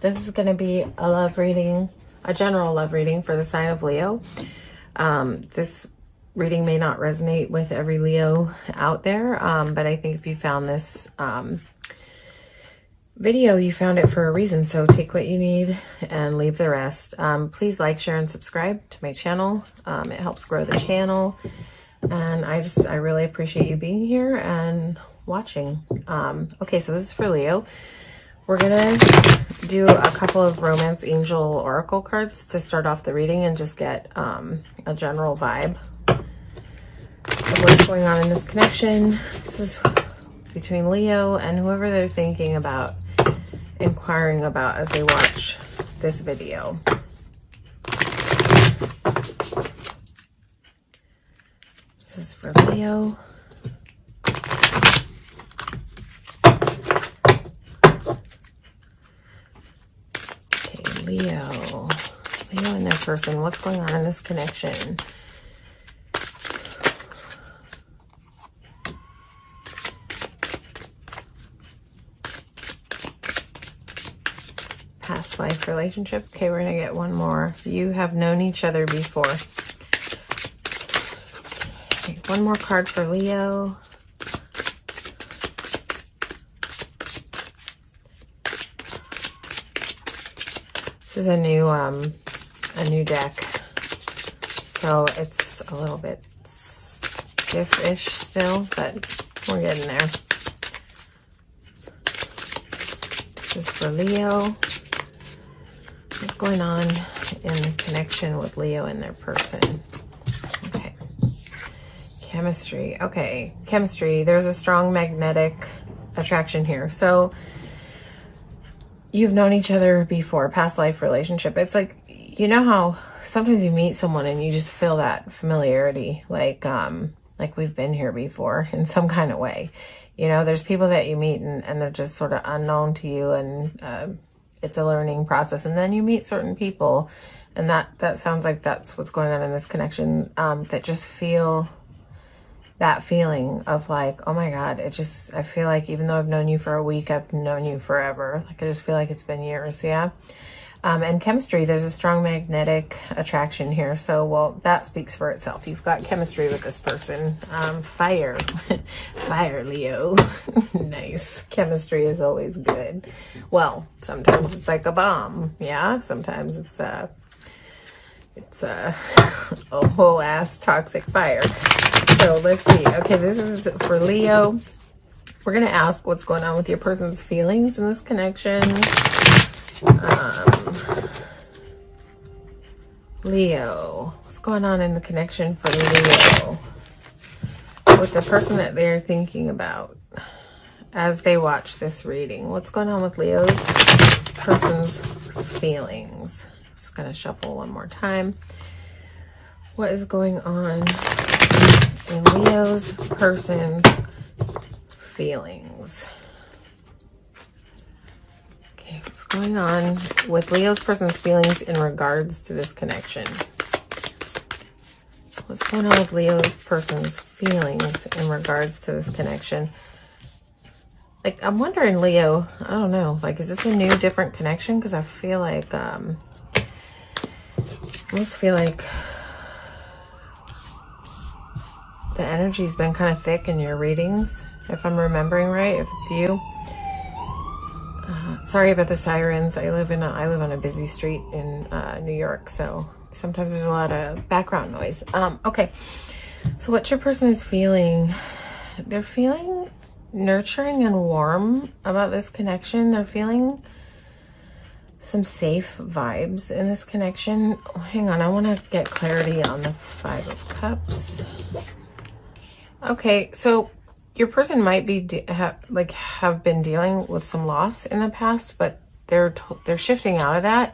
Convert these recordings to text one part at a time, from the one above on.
This is going to be a love reading, a general love reading for the sign of Leo. This reading may not resonate with every Leo out there, but I think if you found this video, you found it for a reason. So take what you need and leave the rest. Please like, share, and subscribe to my channel. It helps grow the channel. And I really appreciate you being here and watching. Okay, so this is for Leo. We're gonna do a couple of Romance Angel Oracle cards to start off the reading and just get a general vibe of what's going on in this connection. This is between Leo and whoever they're thinking about inquiring about as they watch this video. This is for Leo. Leo and their person. What's going on in this connection? Past life relationship. Okay, we're gonna get one more. You have known each other before. Okay, one more card for Leo. This is a new deck, so it's a little bit stiff-ish still, but we're getting there. This is for Leo. What's going on in connection with Leo and their person? Okay. Chemistry. Okay, chemistry. There's a strong magnetic attraction here. So you've known each other before, past life relationship. It's like, you know how sometimes you meet someone and you just feel that familiarity, like we've been here before in some kind of way. You know, there's people that you meet and they're just sort of unknown to you, and it's a learning process. And then you meet certain people, and that sounds like that's what's going on in this connection, that just feel that feeling of like, oh my God, I feel like even though I've known you for a week, I've known you forever. Like, I just feel like it's been years. Yeah. And chemistry, there's a strong magnetic attraction here. So, well, that speaks for itself. You've got chemistry with this person. Fire, fire, Leo. Nice. Chemistry is always good. Well, sometimes it's like a bomb. Yeah. Sometimes it's a whole ass toxic fire. So let's see. Okay, this is for Leo. We're going to ask what's going on with your person's feelings in this connection. Leo, what's going on in the connection for Leo with the person that they're thinking about as they watch this reading? What's going on with Leo's person's feelings? I'm just going to shuffle one more time. What is going on in Leo's person's feelings? Okay, what's going on with Leo's person's feelings in regards to this connection? What's going on with Leo's person's feelings in regards to this connection? Like, I'm wondering, Leo, I don't know, like, is this a new, different connection? Because I feel like, I almost feel like the energy's been kind of thick in your readings, if I'm remembering right, if it's you. Sorry about the sirens. I live on a busy street in New York, so sometimes there's a lot of background noise. Okay, so what your person is feeling, they're feeling nurturing and warm about this connection. They're feeling some safe vibes in this connection. Oh, hang on, I want to get clarity on the Five of Cups. Okay, so your person might be have been dealing with some loss in the past, but they're shifting out of that,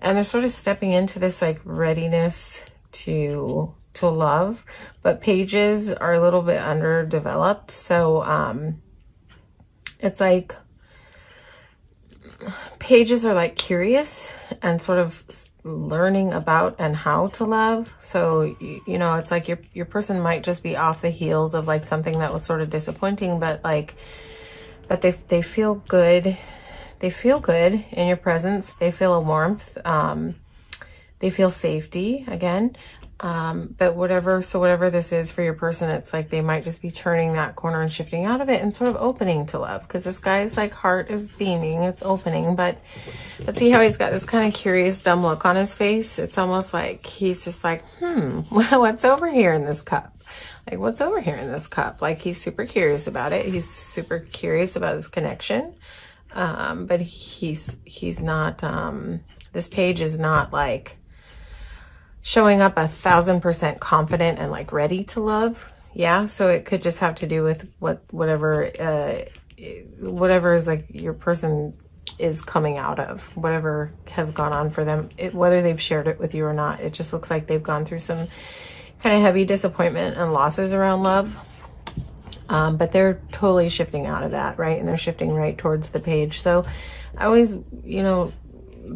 and they're sort of stepping into this like readiness to love. But pages are a little bit underdeveloped, so it's like pages are like curious and sort of learning about and how to love. So, you know, it's like your person might just be off the heels of like something that was sort of disappointing, but they feel good. They feel good in your presence. They feel a warmth. They feel safety again. But whatever this is for your person, it's like they might just be turning that corner and shifting out of it and sort of opening to love, because this guy's like heart is beaming, it's opening, but see how he's got this kind of curious, dumb look on his face. It's almost like he's just like, what's over here in this cup? Like, what's over here in this cup? Like, he's super curious about it. He's super curious about this connection. But he's not, this page is not like showing up 1000% confident and like ready to love. Yeah. So it could just have to do with whatever is like your person is coming out of, whatever has gone on for them, whether they've shared it with you or not. It just looks like they've gone through some kind of heavy disappointment and losses around love. But they're totally shifting out of that, right? And they're shifting right towards the page. So I always, the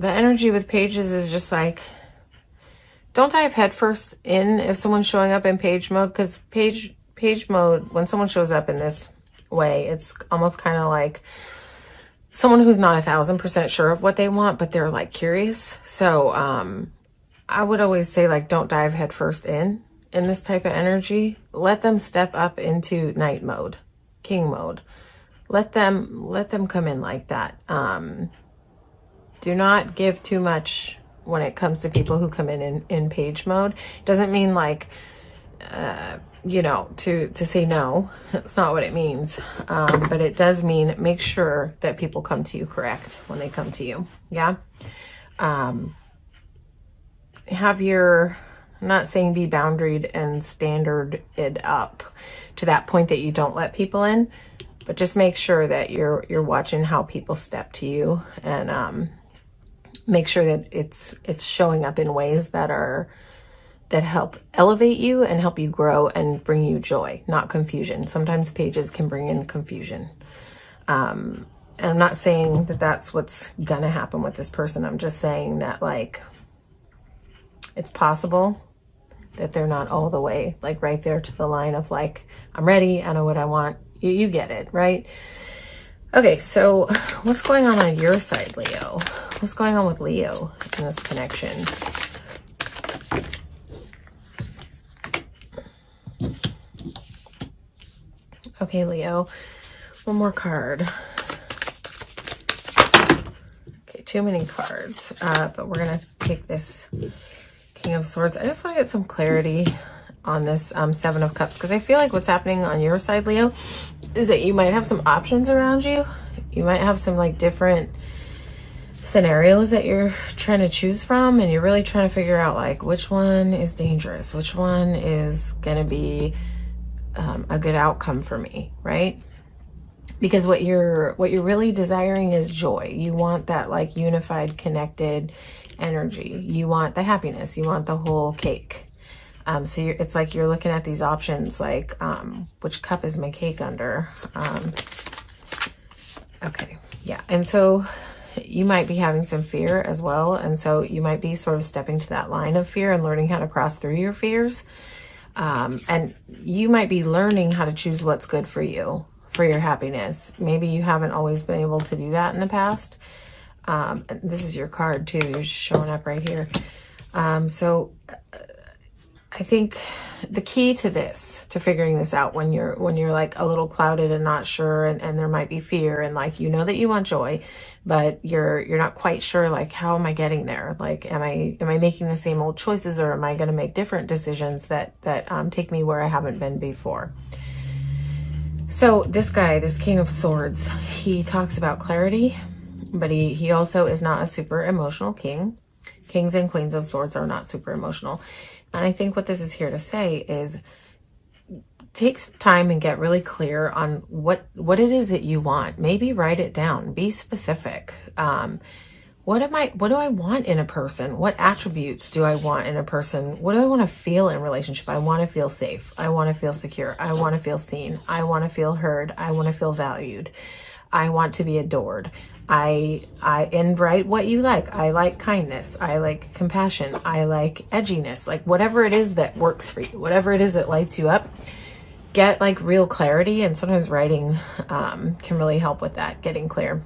energy with pages is just like, don't dive headfirst in if someone's showing up in page mode, because page mode, when someone shows up in this way, it's almost kind of like someone who's not 1000% sure of what they want, but they're like curious. So I would always say, like, don't dive headfirst in this type of energy. Let them step up into knight mode, king mode. Let them come in like that. Do not give too much when it comes to people who come in page mode. Doesn't mean like, to say no. That's not what it means. But it does mean make sure that people come to you correct when they come to you. Yeah. I'm not saying be boundaried and standarded up to that point that you don't let people in, but just make sure that you're watching how people step to you, and make sure that it's showing up in ways that help elevate you and help you grow and bring you joy, not confusion. Sometimes pages can bring in confusion. And I'm not saying that that's what's gonna happen with this person. I'm just saying that, like, it's possible that they're not all the way, like, right there to the line of like, I'm ready, I know what I want. You get it, right? Okay, so what's going on your side, Leo? What's going on with Leo in this connection? Okay, Leo, one more card. Okay, too many cards, but we're gonna take this King of Swords. I just want to get some clarity on this Seven of Cups, because I feel like what's happening on your side, Leo, is that you might have some options around you. You might have some like different scenarios that you're trying to choose from, and you're really trying to figure out like which one is dangerous, which one is going to be a good outcome for me, right? Because what you're really desiring is joy. You want that like unified, connected energy. You want the happiness. You want the whole cake. So it's like you're looking at these options like, which cup is my cake under? Okay, yeah. And so you might be having some fear as well. And so you might be sort of stepping to that line of fear and learning how to cross through your fears. And you might be learning how to choose what's good for you, for your happiness. Maybe you haven't always been able to do that in the past. And this is your card too. You're just showing up right here. So I think the key to this, to figuring this out when you're like a little clouded and not sure, and there might be fear, and like, you know that you want joy, but you're not quite sure, like, how am I getting there? Like, am I making the same old choices, or am I going to make different decisions that take me where I haven't been before? So this guy, this King of Swords, he talks about clarity, but he also is not a super emotional king. Kings and Queens of Swords are not super emotional. And I think what this is here to say is take some time and get really clear on what it is that you want. Maybe write it down. Be specific. What do I want in a person? What attributes do I want in a person? What do I want to feel in a relationship? I want to feel safe. I want to feel secure. I want to feel seen. I want to feel heard. I want to feel valued. I want to be adored. And write what you like. I like kindness. I like compassion. I like edginess. Like, whatever it is that works for you, whatever it is that lights you up, get like real clarity. And sometimes writing can really help with that, getting clear.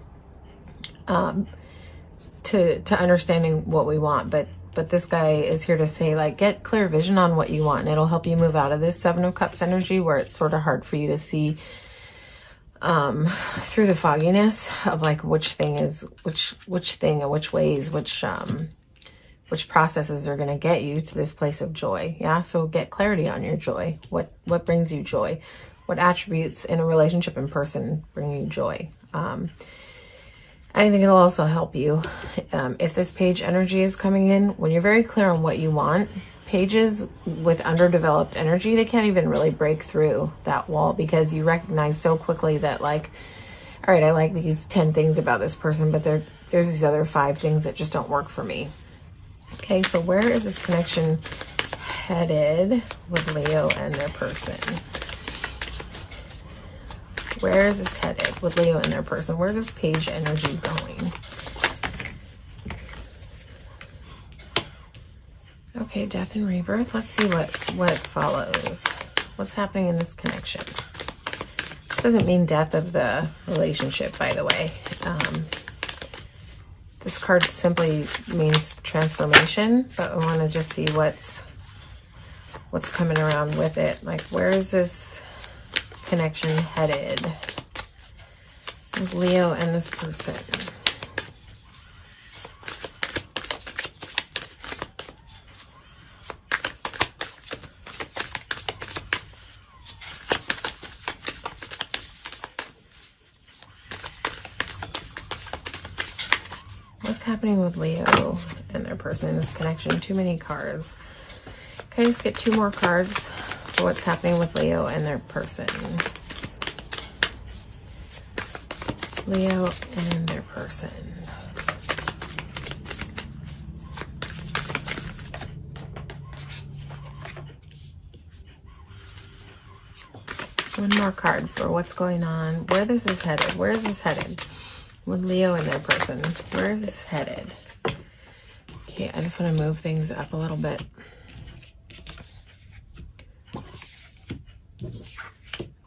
to understanding what we want. But this guy is here to say, like, get clear vision on what you want, and it'll help you move out of this Seven of Cups energy where it's sort of hard for you to see through the fogginess of like which thing is which thing and which ways, which processes are going to get you to this place of joy. Yeah, so get clarity on your joy. What brings you joy? What attributes in a relationship in person bring you joy? I think it'll also help you if this page energy is coming in. When you're very clear on what you want, pages with underdeveloped energy, they can't even really break through that wall, because you recognize so quickly that, like, all right, I like these 10 things about this person, but there's these other 5 things that just don't work for me. Okay, so where is this connection headed with Leo and their person? Where is this headed with Leo and their person? Where's this page energy going? Okay, death and rebirth. Let's see what follows. What's happening in this connection? This doesn't mean death of the relationship, by the way. This card simply means transformation, but I want to just see what's coming around with it. Like, where is this connection headed with Leo and this person? What's happening with Leo and their person in this connection? Too many cards. Can I just get 2 more cards for what's happening with Leo and their person? Leo and their person. One more card for what's going on. Where this is headed. Where is this headed? With Leo and their person. Where is this headed? Okay, I just want to move things up a little bit.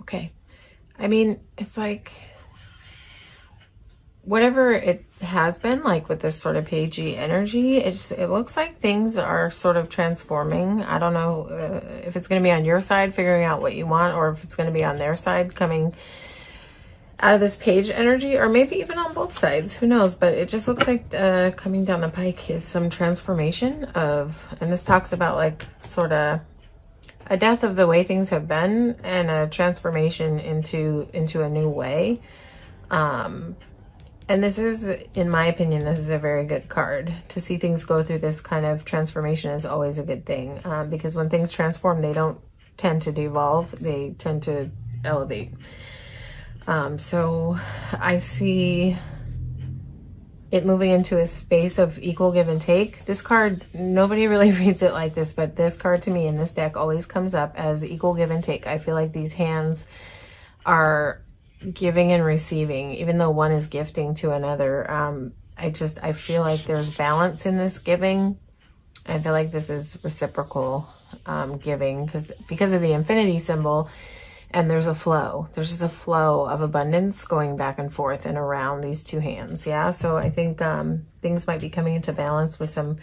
Okay. I mean, it's like, whatever it has been, like with this sort of pagey energy, it looks like things are sort of transforming. I don't know if it's going to be on your side, figuring out what you want, or if it's going to be on their side, coming out of this page energy, or maybe even on both sides, who knows? But it just looks like coming down the pike is some transformation of, and this talks about like sort of a death of the way things have been and a transformation into a new way. And this is, in my opinion, this is a very good card. To see things go through this kind of transformation is always a good thing, because when things transform, they don't tend to devolve, they tend to elevate. So I see it moving into a space of equal give and take. This card, nobody really reads it like this, but this card to me in this deck always comes up as equal give and take. I feel like these hands are giving and receiving, even though one is gifting to another. I feel like there's balance in this giving. I feel like this is reciprocal giving, because of the infinity symbol. And there's a flow. There's just a flow of abundance going back and forth and around these 2 hands. Yeah, so I think things might be coming into balance with some,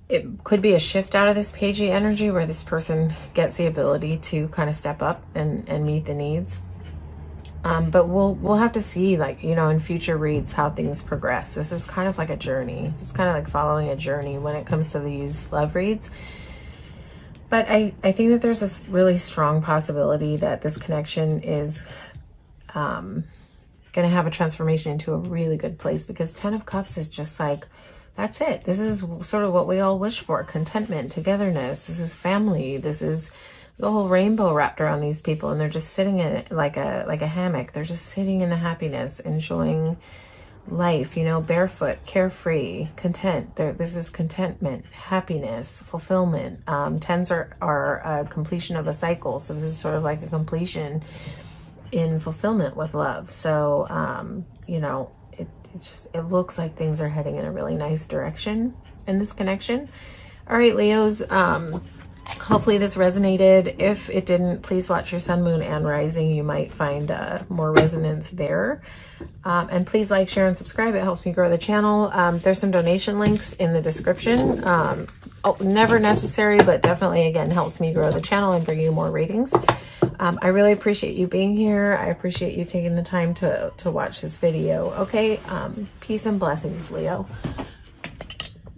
it could be a shift out of this pagey energy where this person gets the ability to kind of step up and meet the needs. But we'll have to see, like, you know, in future reads how things progress. This is kind of like a journey. It's kind of like following a journey when it comes to these love reads. But I think that there's this really strong possibility that this connection is going to have a transformation into a really good place, because 10 of Cups is just like, that's it. This is sort of what we all wish for. Contentment, togetherness. This is family. This is the whole rainbow wrapped around these people, and they're just sitting in it like a hammock. They're just sitting in the happiness, enjoying life, you know, barefoot, carefree, content. This is contentment, happiness, fulfillment. 10s are a completion of a cycle, so this is sort of like a completion in fulfillment with love. So you know, it looks like things are heading in a really nice direction in this connection. All right, Leos, Hopefully this resonated. If it didn't, please watch your sun, moon, and rising. You might find more resonance there. And please like, share, and subscribe. It helps me grow the channel. There's some donation links in the description. Never necessary, but definitely, again, helps me grow the channel and bring you more ratings. I really appreciate you being here. I appreciate you taking the time to watch this video. Okay, peace and blessings, Leo.